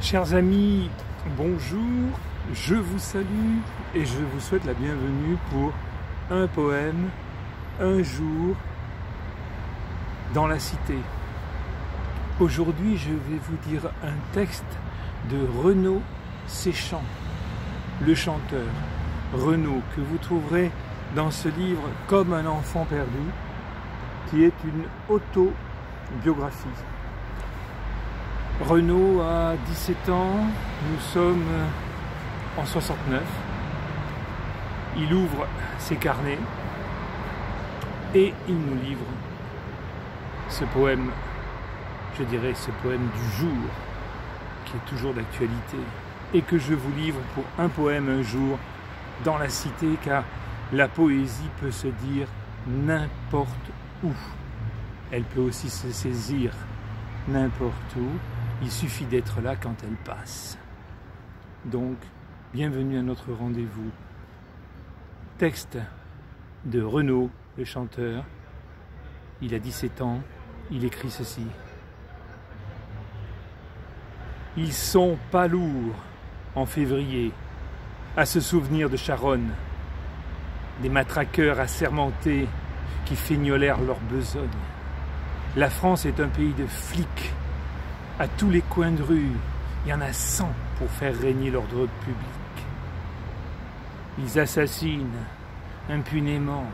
Chers amis, bonjour, je vous salue et je vous souhaite la bienvenue pour un poème, un jour dans la cité. Aujourd'hui, je vais vous dire un texte de Renaud Séchant, le chanteur. Renaud, que vous trouverez dans ce livre Comme un enfant perdu, qui est une autobiographie. Renaud a 17 ans, nous sommes en 69. Il ouvre ses carnets et il nous livre ce poème, je dirais ce poème du jour, qui est toujours d'actualité, et que je vous livre pour un poème un jour dans la cité, car la poésie peut se dire n'importe où. Elle peut aussi se saisir n'importe où. Il suffit d'être là quand elle passe. Donc, bienvenue à notre rendez-vous. Texte de Renaud, le chanteur. Il a 17 ans, il écrit ceci. Ils sont pas lourds en février à se souvenir de Charonne, des matraqueurs assermentés qui feignolèrent leur besogne. La France est un pays de flics. À tous les coins de rue, il y en a 100 pour faire régner l'ordre public. Ils assassinent impunément.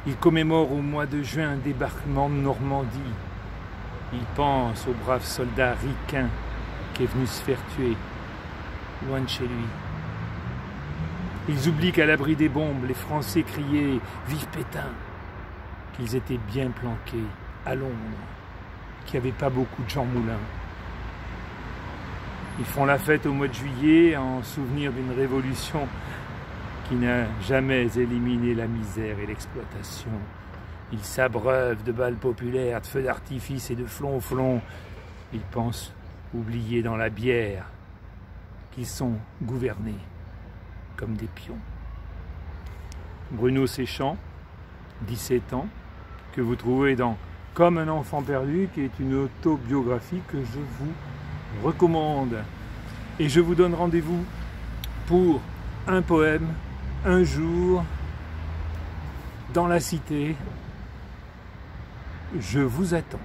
Ils commémorent au mois de juin un débarquement de Normandie. Ils pensent au brave soldat ricain qui est venu se faire tuer, loin de chez lui. Ils oublient qu'à l'abri des bombes, les Français criaient « Vive Pétain !» qu'ils étaient bien planqués à Londres, qu'il n'y avait pas beaucoup de Jean Moulin. Ils font la fête au mois de juillet en souvenir d'une révolution qui n'a jamais éliminé la misère et l'exploitation. Ils s'abreuvent de balles populaires, de feux d'artifice et de flonflons. Ils pensent oublier dans la bière qu'ils sont gouvernés comme des pions. Renaud Séchant, 17 ans, que vous trouvez dans Comme un enfant perdu, qui est une autobiographie que je vous recommande. Et je vous donne rendez-vous pour un poème, un jour, dans la cité. Je vous attends.